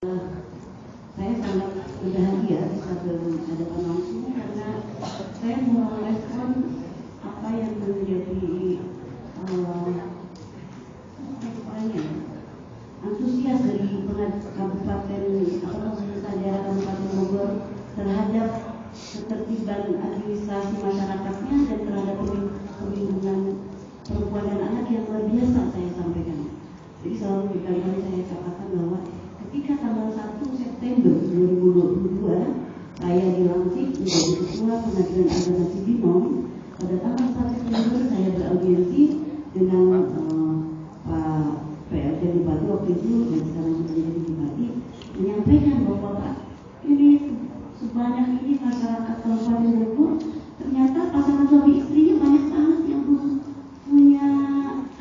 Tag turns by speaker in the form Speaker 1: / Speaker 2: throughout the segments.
Speaker 1: Saya sangat berbahagia bisa berhadapan langsung karena saya mau merespon apa yang menjadi antusias dari kabupaten atau pemerintah daerah Kabupaten Bogor terhadap ketertiban administrasi masyarakatnya dan terhadap perlindungan perempuan dan anak yang luar biasa saya sampaikan. Jadi selalu berkali-kali saya katakan bahwa ketika tanggal 1 September 2022 saya dilantik menjadi Ketua Pengadilan Agama Cibinong, pada tanggal 4 September saya beraudiensi dengan Pak PLT Bupati waktu itu dan sekarang sudah menjadi Bupati, menyampaikan bahwa Pak, ini sebanyak ini masyarakat Kabupaten Bogor ternyata pasangan suami istrinya banyak banget yang punya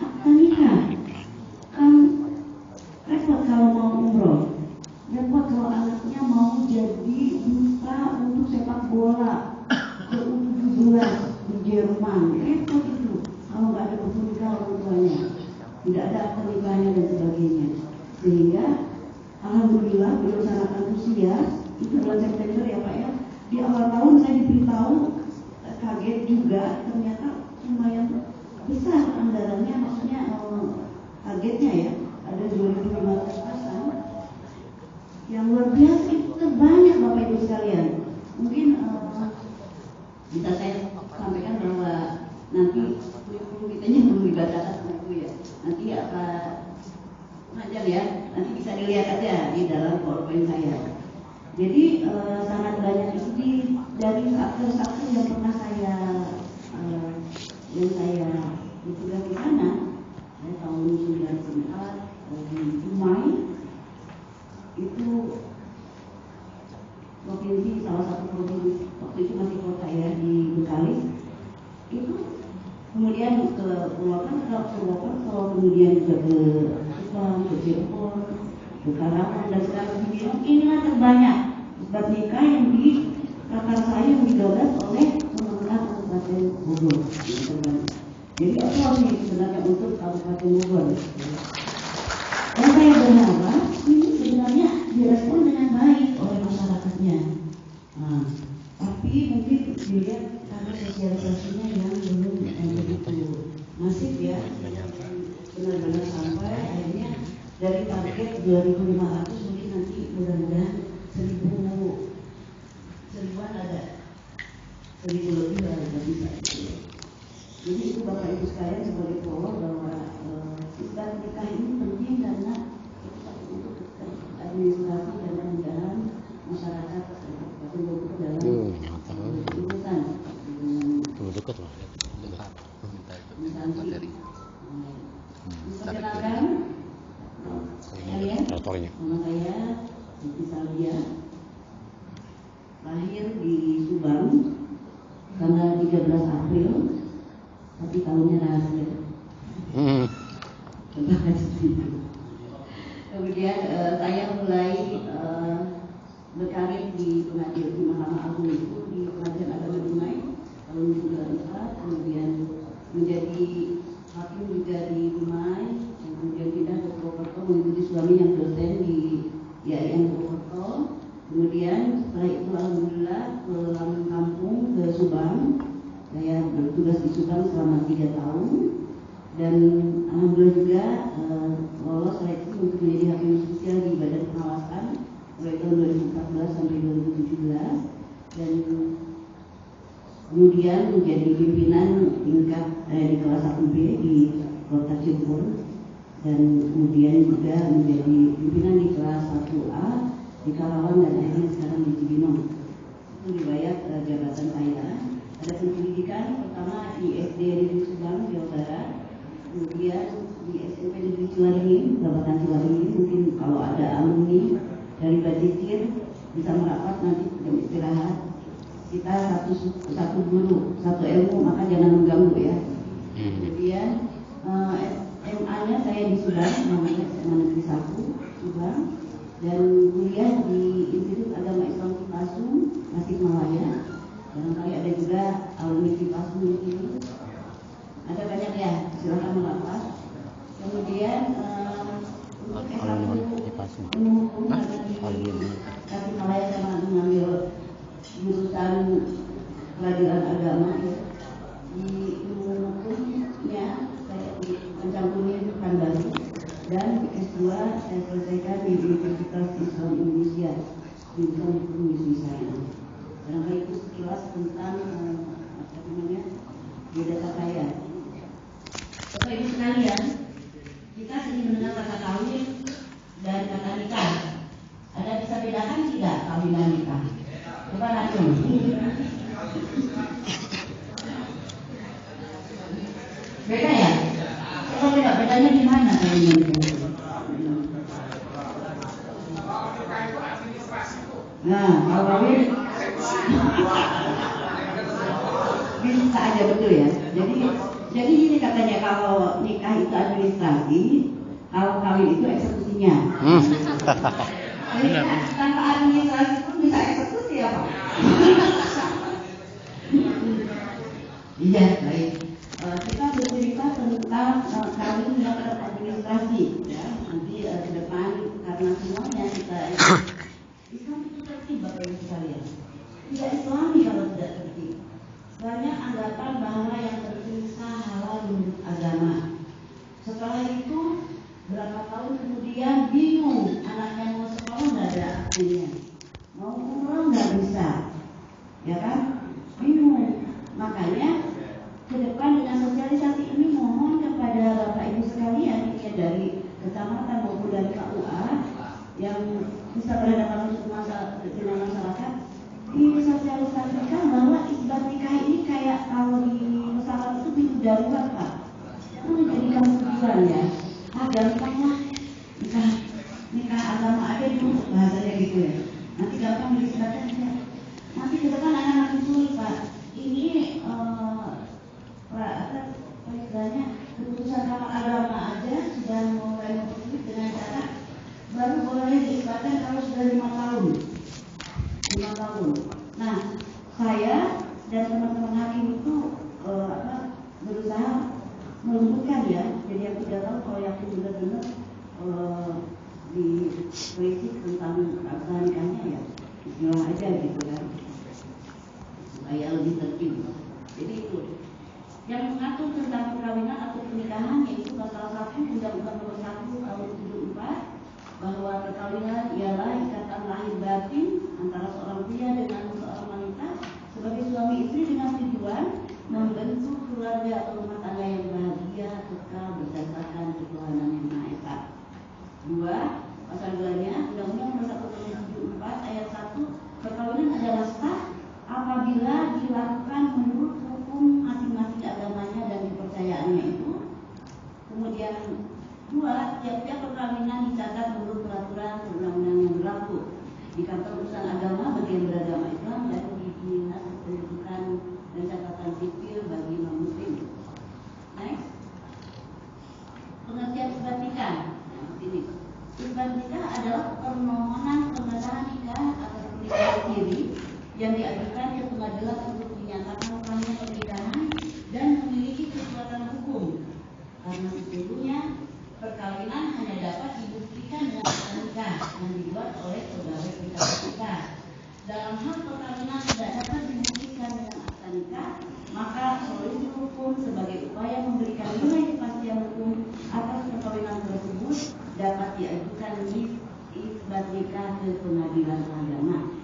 Speaker 1: akta nikah. Repot kalau mau umroh, repot kalau anaknya mau jadi duta untuk sepak bola ke U17 di Jerman, repot itu kalau nggak ada pertunjukan orang tuanya, tidak ada akta nikahnya dan sebagainya. Sehingga alhamdulillah beliau sangat antusias. Itu bulan September ya Pak ya, di awal tahun saya diberitahu, kaget juga ternyata lumayan besar anggarannya, maksudnya kagetnya ya, ada 2.500 pasang yang luar biasa, itu terbanyak Bapak Ibu sekalian. Mungkin bisa saya sampaikan bahwa nanti kurikulum kitanya belum dibacakan sama Ibu ya, nanti apa ngajar ya, nanti bisa dilihat aja di dalam PowerPoint saya. Jadi sangat banyak isi dari aktor-aktor yang pernah saya ditugas di sana. Saya tahun 94 di Dumai, itu provinsi, salah satu provinsi waktu itu masih kota ya, di Bekalis. Itu kemudian ke Purwokerto, kemudian juga ke Subang, ke Cirebon, ke Karawang, dan sekarang di Cibinong. Inilah terbanyak sebab nikah yang di prakarsa yang digagas oleh pemerintah Kabupaten Bogor. Jadi apa sih sebenarnya untuk Kabupaten Bogor? Dan saya berharap ini sebenarnya direspon dengan baik oleh masyarakatnya. Tapi mungkin dilihat karena sosialisasinya yang belum begitu masif ya, benar-benar sampai akhirnya dari target 2.500 mungkin nanti mudah-mudahan 1.000-an ada, 1.000 lebih lah bisa. Jadi itu Bapak Ibu sekalian sebagai follow bahwa isbat nikah ini penting karena untuk administrasi dan kemudahan masyarakat Kabupaten Bogor dalam urusan dekat lah, materi. Perkenalkan kalian, nama saya Siti Salvia, lahir di Subang tanggal 13 April, tapi tahunnya rahasia. Kemudian saya mulai berkarir di pengadilan di Mahkamah Agung itu di Pengadilan Agama Dumai tahun 2004, kemudian menjadi hakim juga di Dumai, kemudian pindah ke Purwokerto mengikuti suami yang dosen di IAIN Purwokerto. Kemudian setelah itu alhamdulillah pulang kampung ke Subang. Saya bertugas di Subang selama 3 tahun dan alhamdulillah juga lolos seleksi untuk menjadi hakim spesial di Badan Pengawasan mulai tahun 2014 sampai 2017 dan kemudian menjadi pimpinan tingkat di kelas 1B di Kota Cirebon dan kemudian juga menjadi pimpinan di kelas 1A di Karawang dan akhirnya sekarang di Cibinong. Itu riwayat jabatan saya. Ada pendidikan pertama di SD di Subang, Jawa Barat, kemudian di SMP di Ciwaringin, Kabupaten Ciwaringin. Mungkin kalau ada alumni dari Bajikir bisa merapat nanti jam istirahat. Kita satu guru, satu ilmu, maka jangan mengganggu ya. Kemudian SMA-nya saya di Subang, namanya SMA Negeri 1 Subang, dan kuliah di Institut Agama Islam Cipasung, Tasikmalaya. Barangkali ada juga alumni Cipasung di sini. Ada banyak ya, silakan melapas. Kemudian untuk S1 ilmu hukum di Tasikmalaya sama mengambil jurusan pelajaran agama ya. Di ilmu hukumnya saya mencampurin bukan baru, dan S2 saya selesaikan di Universitas Islam Indonesia jurusan hukum bisnis saya. Barangkali itu sekilas tentang biodata saya. Bapak Ibu sekalian, kita sering mendengar kata kawin dan kata nikah. Ada bisa bedakan tidak kawin dan nikah? Coba langsung. Beda ya? Coba beda, bedanya di mana kawin dan nikah? Nah, kalau kawin bisa aja betul ya. Jadi ini katanya kalau nikah itu administrasi, kalau kawin itu eksekusinya. Jadi tanpa administrasi pun bisa eksekusi ya Pak? Iya, baik. Kita bercerita tentang kawin yang administrasi ya. Nanti ke depan karena semuanya kita Islam itu tertib Bapak Ibu sekalian. Tidak Islami kalau tidak tertib. Banyak anggapan bahwa yang terpisah halal menurut agama. Setelah itu berapa tahun kemudian bingung, anaknya mau sekolah nggak ada aktinya, mau umroh nggak bisa, ya kan? Bingung. Makanya ke depan dengan sosialisasi ini mohon kepada Bapak Ibu sekalian ya, dari kecamatan maupun dari KUA yang bisa berhadapan dengan masyarakat, disosialisasikan bahwa isbat nikah ini kayak kalau di pesawat itu pintu darurat Pak. Itu menjadikan tujuan ya. Gampang lah nikah agama aja dulu bahasanya gitu ya. Nanti gampang diisbatkan ya. Nanti ke depan anak-anak itu Pak. Ini istilahnya keputusan kamar agama aja sudah mulai mempersulit dengan cara baru boleh diisbatkan kalau sudah 5 tahun. 5 tahun. Nah, saya dan teman-teman hakim itu berusaha melembutkan ya. Jadi yang 3 tahun kalau yakin benar-benar di prinsip tentang nikahnya ya bismillah aja gitu kan, supaya lebih tertib. Jadi itu yang mengatur tentang perkawinan atau pernikahan, yaitu pasal 1 Undang-Undang Nomor 1 Tahun 74, bahwa perkawinan ialah ikatan lahir batin antara seorang pria dengan seorang wanita sebagai suami istri dengan tujuan membentuk keluarga atau rumah tangga yang bahagia kekal berdasarkan ketuhanan yang Maha Esa. 2. Pasal 2-nya Undang-Undang Nomor 1 Tahun 74 ayat 1, perkawinan adalah sah apabila dilakukan menurut hukum masing-masing agamanya dan kepercayaannya itu. Kemudian 2, tiap-tiap perkawinan dicatat menurut peraturan perundang-undangan yang berlaku di kantor urusan agama bagi yang beragama Islam dan di dinas kependudukan dan catatan sipil bagi non-muslim. Next, pengertian isbat nikah. Nah, ini isbat nikah adalah permohonan pengesahan nikah atau pernikahan siri yang diajukan ke pengadilan untuk dinyatakan sahnya pernikahan dan memiliki kekuatan hukum. Karena sesungguhnya perkawinan hanya dapat dibuktikan dengan akta nikah yang dibuat oleh pegawai nikah. Dalam hal perkawinan tidak dapat dibuktikan dengan akta nikah, maka solusi hukum sebagai upaya memberikan nilai kepastian hukum atas perkawinan tersebut dapat diajukan isbat nikah ke pengadilan agama.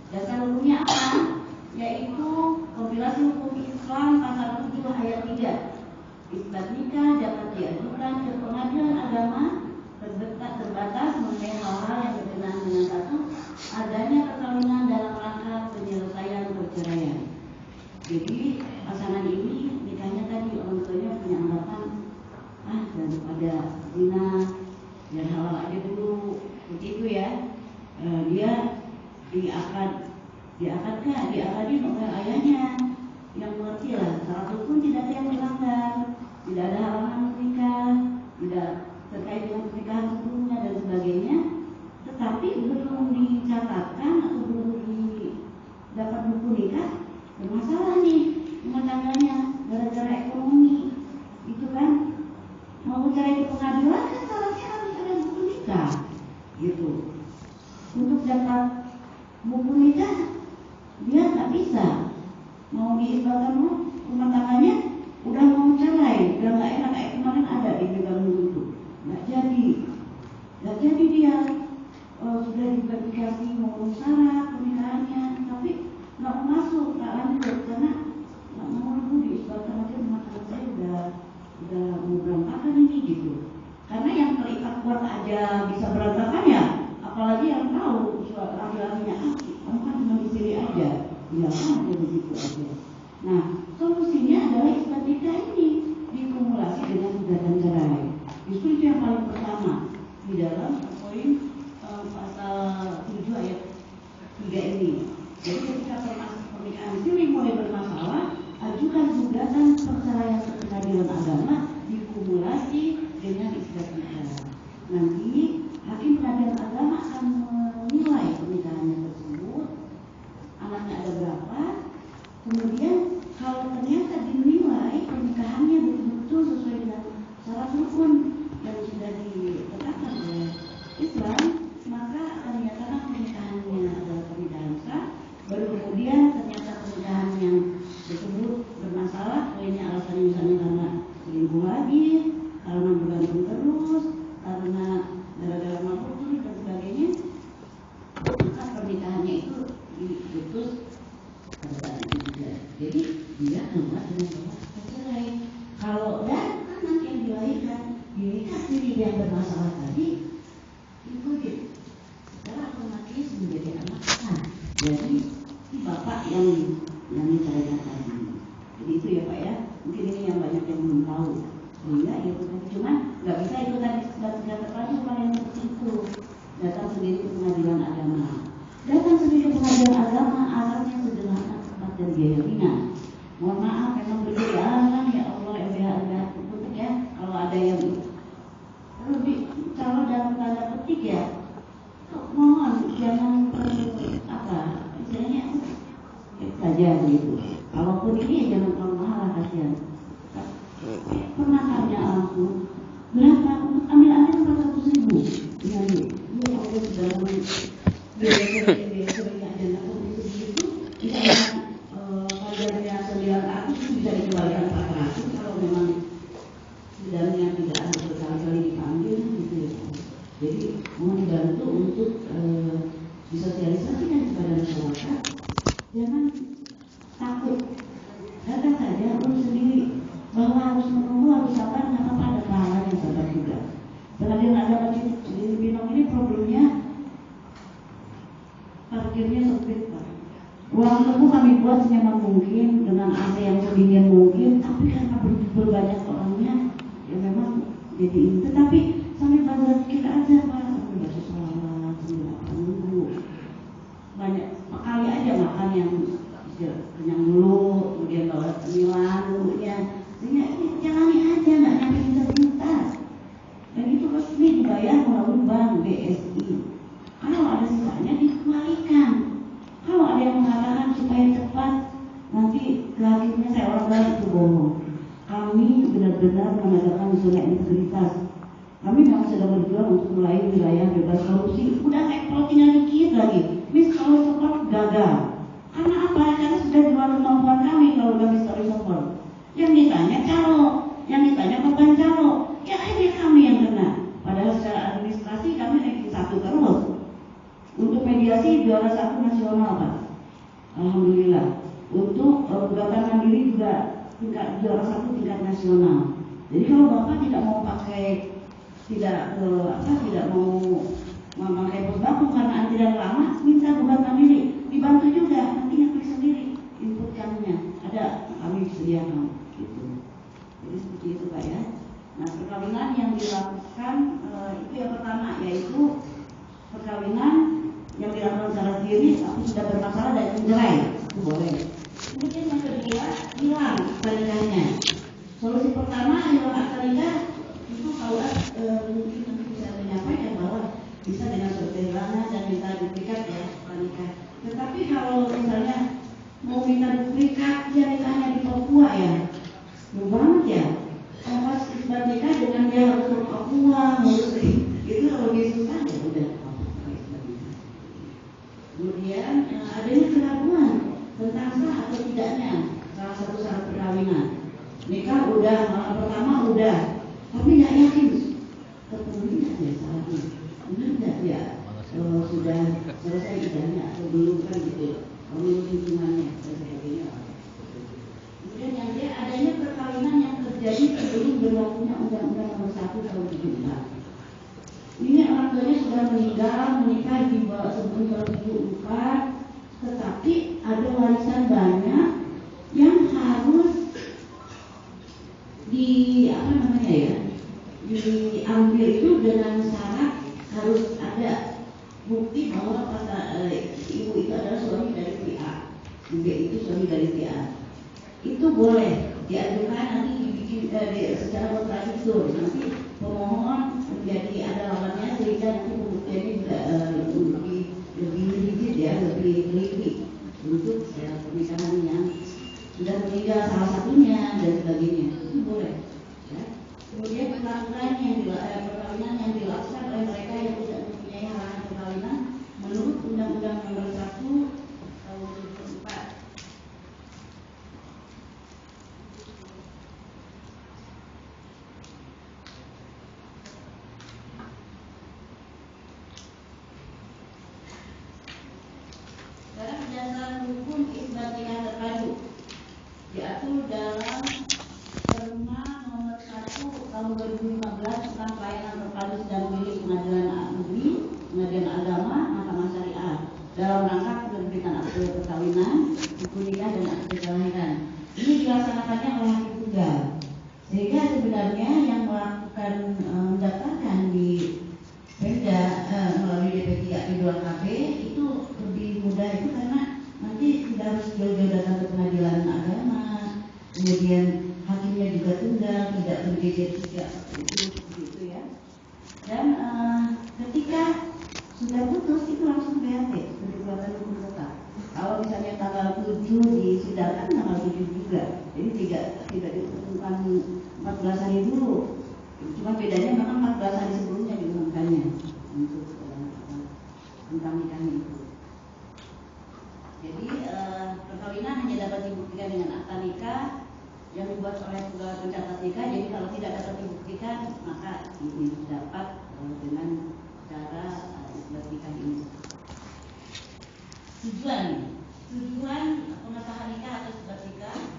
Speaker 1: Dasar hukumnya apa? Yaitu kompilasi hukum Islam pasal 7 ayat 3. Isbat nikah dapat diajukan ke pengadilan agama terbatas mengenai hal-hal yang berkenaan dengan satu, adanya perkawinan dalam rangka penyelesaian perceraian. Jadi pasangan ini nikahnya tadi orang tuanya punya anggapan daripada zina dan halal aja dulu begitu ya. Dia diakadin oleh ayahnya yang mengerti lah, syarat pun tidak ada yang melanggar, tidak ada halangan menikah, tidak terkait dengan pernikahan sebelumnya dan sebagainya. Tetapi belum dicatatkan atau belum dapat buku nikah, bermasalah nih rumah tangganya gara-gara ekonomi, itu kan. Mau cerai di pengadilan kan syaratnya harus ada gitu. Untuk dapat buku nikah dia nggak bisa, mau diisbatkan rumah tangganya udah mau cerai, udah nggak enak kayak kemarin ada di Medan itu, nggak jadi dia sudah diverifikasi mau syarat pernikahannya, tapi nggak mau masuk, nggak lanjut karena nggak mau dulu diisbatkan aja rumah tangga saya udah mau berantakan ini gitu. Karena yang terikat kuat aja bisa berantakan ya, apalagi yang tahu laki-lakinya kamu kan cuma di sini aja, bilang aja begitu aja. Nah, solusinya adalah isbat nikah ini dikumulasi dengan gugatan cerai. Justru itu yang paling pertama di dalam poin pasal 7 ayat 3 ini. Jadi ketika pernikahan siri mulai bermasalah, ajukan gugatan perceraian ke pengadilan agama dikumulasi dengan isbat nikah. Nanti hakim pengadilan agama akan menilai pernikahannya tersebut, anaknya ada berapa. Kemudian kalau ternyata dinilai pernikahannya betul-betul sesuai dengan syarat rukun yang sudah ditetapkan oleh Islam, maka akan dinyatakan pernikahannya adalah pernikahan sah. Baru kemudian ternyata pernikahan yang tersebut bermasalah, poinnya alasannya misalnya karena selingkuh lagi, karena bergantung terus, karena gara-gara mabuk dan sebagainya, maka pernikahannya itu diputus pada saat itu juga. Jadi dia keluar dengan kata cerai. Kalau dan anak yang dilahirkan dinikah sendiri yang bermasalah tadi itu secara otomatis menjadi anak sah. Jadi bapak yang diceraikan tadi. Jadi itu ya Pak ya. Mungkin ini yang banyak yang belum tahu. Sehingga itu tadi cuman nggak bisa itu tadi sudah terpaju yang itu datang sendiri ke pengadilan agama. Datang sendiri ke pengadilan agama alatnya sederhana, cepat dan biaya ringan. Mohon maaf memang berjalan ya Allah LBH untuk ya kalau ada yang lebih kalau dalam tanda petik ya mohon jangan istilahnya saja gitu. Kalaupun ini ya jangan terlalu mahal lah kasihan. Pernah tanya langsung berapa untuk ambil 400.000 ya Allah sudah biaya sebanyak dana begitu bisa kajiannya 900 itu bisa dikembalikan 400 kalau memang dananya tidak harus berkali-kali dipanggil gitu ya. Jadi mohon dibantu untuk disosialisasikan kepada masyarakat, jangan takut, datang saja urus sendiri, bahwa harus menunggu, harus sabar, nggak apa-apa, ada pahala yang sabar juga. Pengadilan agama di Binong ini problemnya parkirnya sempit Pak. Ruang tunggu kami buat senyaman mungkin dengan AC yang sedingin mungkin, tapi karena berbanyak orangnya ya memang jadi ini. Tetapi sampai pada kita aja Pak, sampai baca sholawat, sampai nunggu banyak kali aja makan yang kenyang dulu, kemudian bawa cemilan dulunya, sehingga ini jalani aja nggak nyampe juta. Dan itu resmi dibayar melalui bank BSI. Kalau ada sisanya dikembalikan. Kalau ada yang mengatakan supaya cepat, nanti akhirnya saya orang lain itu bohong. Kami benar-benar menegakkan zona integritas. Kami memang sedang berjuang untuk mulai wilayah bebas korupsi. Udah ekspor tinggal dikit lagi. Mis kalau support gagal. Karena apa? Karena sudah di luar kemampuan kami kalau udah mis support. Yang ditanya calo, yang ditanya beban calo. Ya akhirnya kami yang kena. Padahal secara administrasi kami ranking 1 terus. Untuk mediasi juara 1 nasional Pak. Alhamdulillah. Untuk gugatan mandiri juga tingkat juara 1 tingkat nasional. Jadi kalau Bapak tidak mau pakai tidak mau memakai pos baku karena antrian lama, minta gugatan mandiri. Dibantu juga, nanti klik sendiri inputkannya. Ada kami sediakan gitu. Jadi seperti itu Pak ya. Nah, perkawinan yang dilakukan itu yang pertama yaitu perkawinan yang dilakukan secara sendiri tapi sudah bermasalah dan cerai, itu boleh. Kemudian yang kedua, hilang pernikahannya. Solusi pertama hilang akad nikah itu kalau mungkin nanti bisa menyampaikan bahwa bisa dengan berkehilangan dan minta duplikat ya pernikah. Tetapi kalau misalnya mau minta duplikat, dia nikahnya di Papua ya, jauh banget ya. Pas isbat nikah dengan dia harus ke Papua, harus itu lebih susah ya udah. satu syarat perkawinan. Nikah udah, malam pertama udah, tapi nggak yakin terpenuhi nggak ya syaratnya, benar nggak ya sudah selesai idahnya atau belum kan gitu, menurut hitungannya dan sebagainya. Kemudian yang dia adanya perkawinan yang terjadi sebelum berlakunya Undang-Undang Nomor 1 Tahun 74. Ini orang tuanya sudah meninggal, menikah di bawah sebelum tahun 74, tetapi ada warisan banyak yang harus diambil itu dengan syarat harus ada bukti bahwa ibu itu adalah suami dari si A, juga itu suami dari si A. Itu boleh diajukan, nanti dibikin secara kontradiktor, nanti pemohon menjadi ada lawannya sehingga nanti pembuktiannya juga lebih rigid ya, lebih teliti untuk pernikahan yang sudah meninggal salah satunya dan sebagainya, itu boleh. Ya. Kemudian perkawinan yang dilakukan oleh mereka yang tidak mempunyai halangan perkawinan menurut Undang-Undang Nomor 1 Tahun 2004. Dalam dasar hukum isbat nikah terpadu diatur dalam Perma Nomor 1 Tahun 2015 tentang pelayanan terpadu sedang milik Pengadilan Negeri, Pengadilan Agama, Mahkamah Syariah dalam rangka penerbitan akte perkawinan, buku nikah dan akte kelahiran. Ini dilaksanakannya oleh hakim tunggal, sehingga sebenarnya yang melakukan mendaftarkan di Pemda melalui DP3 P2KB itu lebih mudah itu karena nanti tidak harus jauh-jauh datang ke Pengadilan Agama, kemudian hakimnya juga tunggal, tidak berjejer juga itu ya. Dan ketika sudah putus itu langsung BAT, berkekuatan hukum tetap. Kalau misalnya tanggal 7 disidangkan tanggal 7 juga, jadi tidak ditentukan 14 hari dulu. Cuma bedanya memang 14 hari sebelumnya diumumkannya untuk tentang nikahnya itu. Jadi perkawinan hanya dapat dibuktikan dengan akta nikah yang dibuat oleh pegawai pencatat nikah. Jadi kalau tidak dapat dibuktikan maka ini dapat dengan cara isbat nikah ini. Tujuan pengesahan nikah atau isbat nikah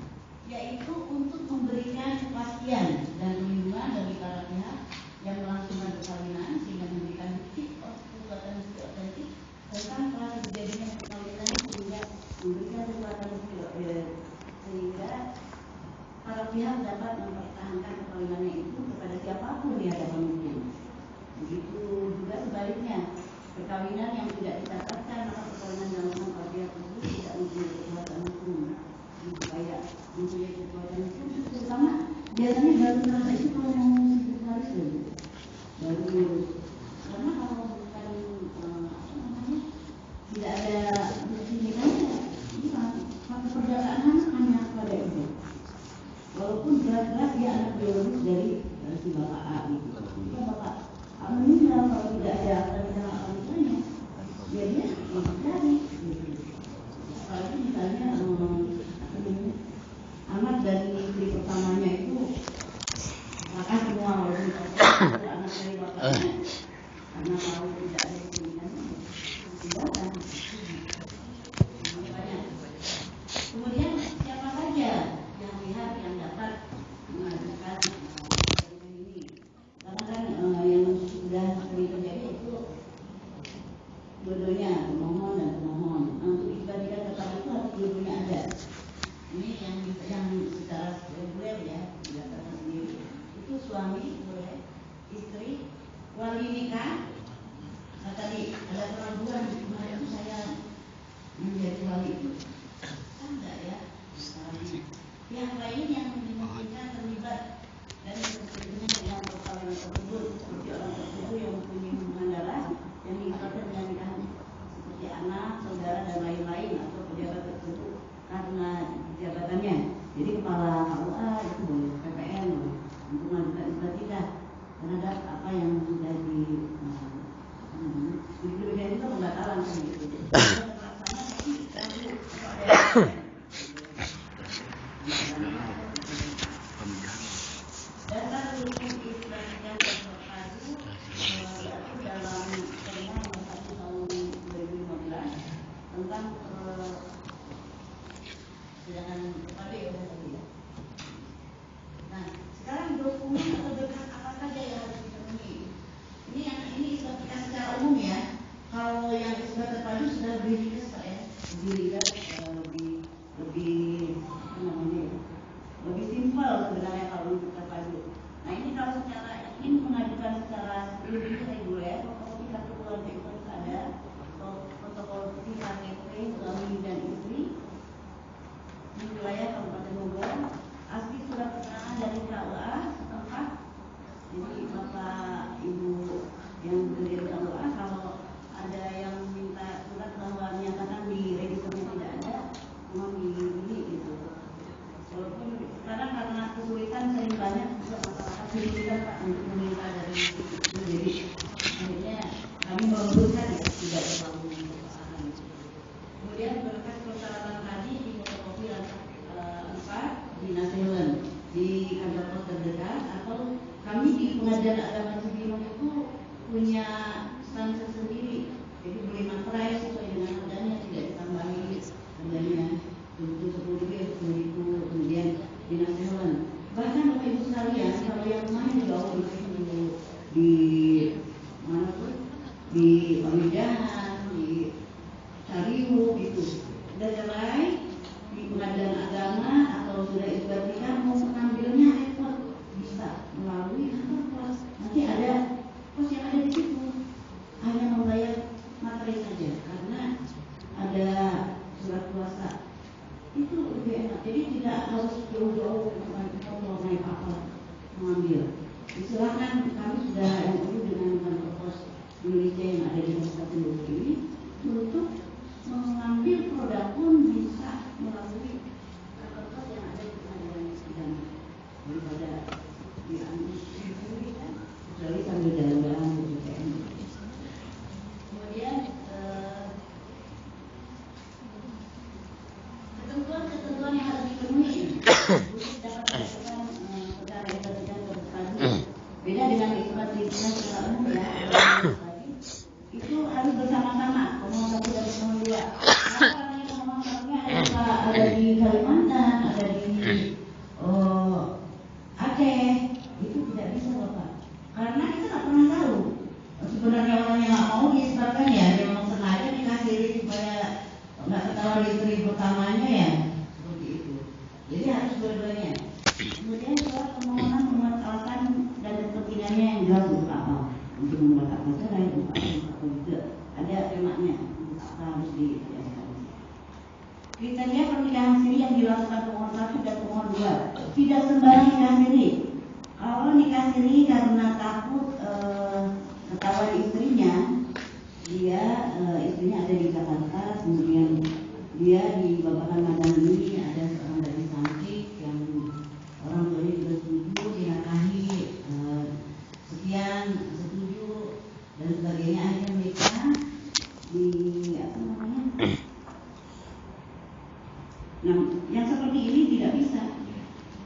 Speaker 1: yaitu untuk memberikan kepastian dan perlindungan bagi para pihak yang melangsungkan perkawinan sehingga memberikan bukti otentik tentang telah terjadinya perkawinan sehingga memberikan kekuatan bukti sehingga para pihak dapat mempertahankan perkawinannya itu kepada siapapun di hadapan hukum. Begitu juga sebaliknya, perkawinan yang tidak dicatatkan maka perkawinan dalam para pihak tersebut tidak mempunyai kekuatan hukum. Supaya mempunyai kekuatan hukum, terutama biasanya baru terasa itu kalau yang sibuk waris baru karena kalau bukan tidak ada bukti nikahnya, ini fakta perdagangan hanya pada itu. Walaupun jelas-jelas dia anak biologis dari si bapak A itu. Jika bapak A meninggal kalau tidak ada akta nikahnya, dia mencari. Apalagi misalnya anak dari istri pertamanya itu maka semua walaupun itu anak dari bapaknya karena tahu tidak ada pernikahan tinggalkan. Kemudian siapa saja yang lihat yang dapat mengajukan ini karena kan yang sudah sering terjadi itu dua-duanya pemohon dan pemohon. Untuk isbat nikah terpadu itu harus dua-duanya ada. Ini yang secara reguler ya didaftarkan sendiri itu suami boleh, istri, wali nikah. Nah tadi ada keraguan kemarin itu saya menjadi wali itu kan enggak ya pihak lain yang dimungkinkan terlibat dan berhubungan dengan perkawinan tersebut seperti orang tersebut yang mempunyai hubungan darah yang diikatkan dengan nikahan seperti anak, saudara dan lain-lain atau pejabat tersebut karena jabatannya. Jadi kepala KUA itu boleh, PPN boleh untuk mengajukan isbat nikah terhadap apa yang sudah diberikan itu pembatalan kan gitu. Pamijahan, di Cariu gitu. Udah cerai di pengadilan agama atau sudah isbat nikah mau mengambilnya repot, bisa melalui kantor pos. Nanti ada pos yang ada di situ, hanya membayar materi saja karena ada surat kuasa. Itu lebih enak, jadi tidak harus jauh-jauh kalau naik kapal mengambil. Silakan, kami sudah MOU dengan kantor pos Indonesia yang ada di Kabupaten Bogor ini untuk mengambil produk pun bisa melalui kantor pos yang ada di pengadilan pidana daripada diambil sendiri kan, kecuali sambil jalan-jalan ke BPN. Kemudian ketentuan yang harus dipenuhi untuk dapat melakukan perkara yang terkait bertemu. Beda dengan isbat nikah secara umum ya. Itu harus bersama-sama, pemohon satu dan pemohon dua. Karena pemohon satunya ada di Kalimantan, ada di Aceh, itu tidak bisa Bapak. Karena kita nggak pernah tahu. Sebenarnya orang yang nggak mau diisbatkan ya, memang sengaja dikasih supaya nggak ketahuan istri pertamanya ya, seperti itu. Jadi harus dua-duanya. Kemudian surat permohonan membatalkan dan kepentingannya yang jelas untuk apa? Untuk membatalkan cerai, untuk apa juga ada temaknya, untuk apa harus dijelaskan. Kriteria pernikahan siri yang dilakukan pemohon satu dan pemohon dua, tidak sembarang nikah siri. Kalau nikah siri karena takut ketahuan istrinya, dia istrinya ada di Jakarta, kemudian dia di Babakan Madang ini ada seorang gadis cantik yang orang tuanya juga setuju dinikahi, sekian setuju dan sebagainya, akhirnya menikah di apa namanya. Nah, yang seperti ini tidak bisa,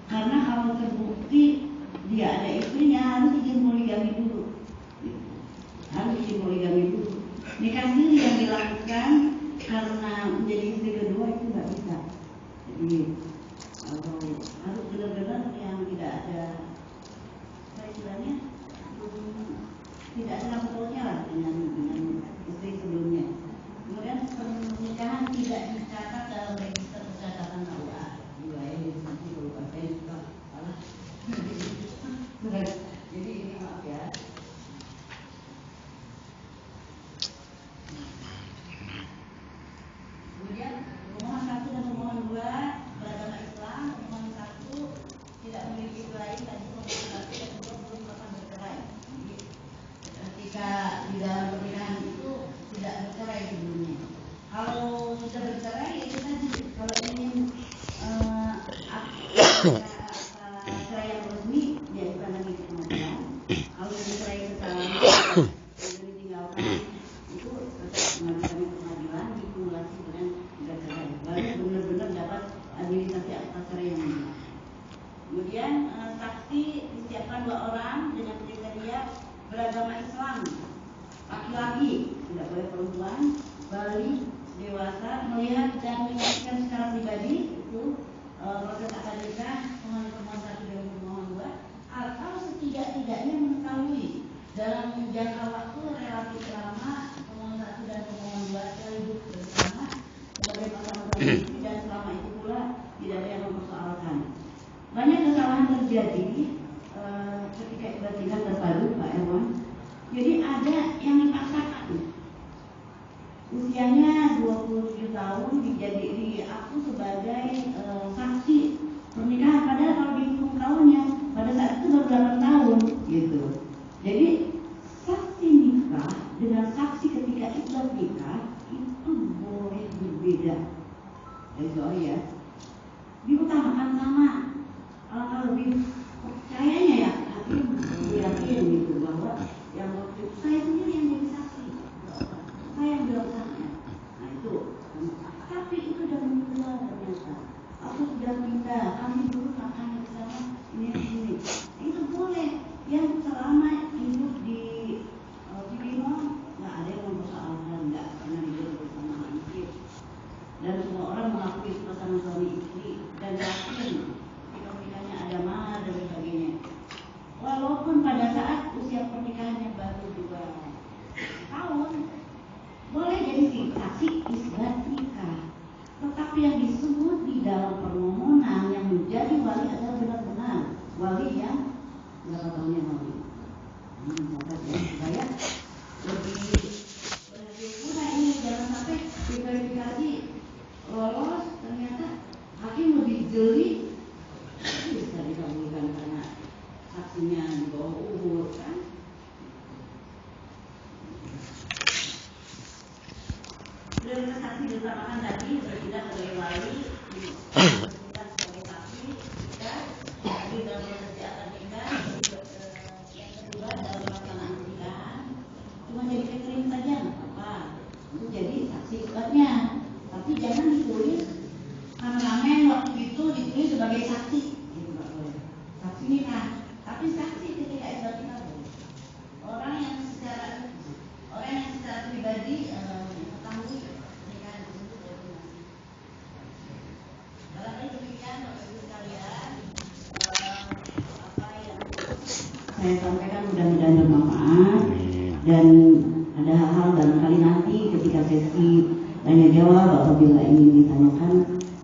Speaker 1: karena kalau terbukti dia ada istrinya harus izin poligami dulu, harus izin poligami dulu. Nikah siri yang dilakukan karena menjadi istri kedua itu nggak bisa. Jadi harus benar-benar yang tidak ada istilahnya, tidak ada sangkut pautnya lah dengan istri sebelumnya. Kemudian pernikahan tidak dicatat dalam register pencatatan KUA. Nanti kalau saya juga salah. Jadi ini maaf ya. Kemudian pemohon satu dan pemohon dua beragama Islam. Pemohon satu tidak memiliki ibu lain, tadi pemohon satu dan kedua belum pernah bercerai. Jadi ketika di dalam pernikahan itu tidak bercerai sebelumnya. Kalau sudah bercerai itu tadi, kalau ingin cerai yang resmi ya bukan lagi di pengadilan. Kalau bercerai secara sudah ditinggalkan itu mengajukan ke pengadilan, dikumulasi dengan tidak cerai, baru benar-benar dapat administrasi akta cerai yang benar. Kemudian saksi disiapkan 2 orang dengan kriteria beragama Islam, laki-laki, tidak boleh perempuan, balik, dewasa, melihat dan menyaksikan secara pribadi itu proses akad nikah pemohon satu dan pemohon dua, atau setidak-tidaknya mengetahui dalam jangka waktu relatif lama pemohon satu dan pemohon dua hidup bersama sebagai pasangan suami istri dan selama itu pula tidak ada yang mempersoalkan. Banyak kesalahan terjadi ketika ibadah nikah terpadu, Pak Erwan. Jadi ada yang dipaksakan, usianya 27 tahun diaku sebagai saksi pernikahan, padahal kalau dihitung tahunnya pada saat itu baru 8 tahun gitu. Jadi saksi nikah dengan saksi ketika ibadah nikah itu boleh berbeda. Sorry ya, diutamakan sama. Kalau lebih percayanya ya hakim yakin gitu bahwa yang waktu itu saya sendiri yang jadi saksi, saya yang bilang saksi. Nah itu, tapi itu sudah menjual ternyata. Aku sudah minta, kami dulu makan bersama ini. Itu boleh. Yang selama hidup di Filipina nggak ada yang mempersoalkan, nggak pernah hidup bersama istri. Dan semua orang mengakui pasangan suami istri dan yakin dalam permohonan yang menjadi wali adalah benar-benar wali yang berapa tahunnya wali. Supaya lebih berguna ini, jangan sampai diverifikasi lolos ternyata hakim lebih jeli bisa dikabulkan karena saksinya di bawah umur kan. Dengan saksi diutamakan tadi bertindak sebagai wali, bertindak sebagai saksi, tadi dalam proses akad nikah, yang kedua dalam pelaksanaan pernikahan, cuma jadi catering saja nggak apa-apa, itu jadi saksi ikutnya, tapi jangan ditulis rame-rame waktu itu ditulis sebagai saksi, gitu nggak boleh. Saksi nikah, tapi saksi ketika isbat nikah boleh. Orang yang secara pribadi mengetahui pernikahan tersebut dari masing. Barangkali demikian Bapak Ibu sekalian, apa yang saya sampaikan mudah-mudahan bermanfaat, dan ada hal-hal barangkali nanti ketika sesi tanya jawab apabila ingin ditanyakan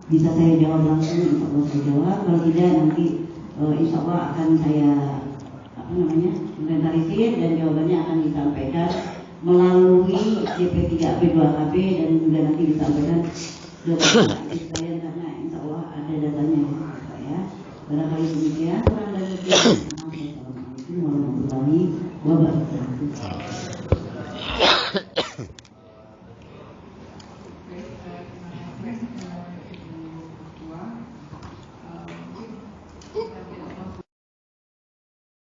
Speaker 1: bisa saya jawab langsung, insya Allah saya jawab. Kalau tidak nanti insya Allah akan saya inventarisir dan jawabannya akan disampaikan melalui CP3P2KB dan juga nanti disampaikan ke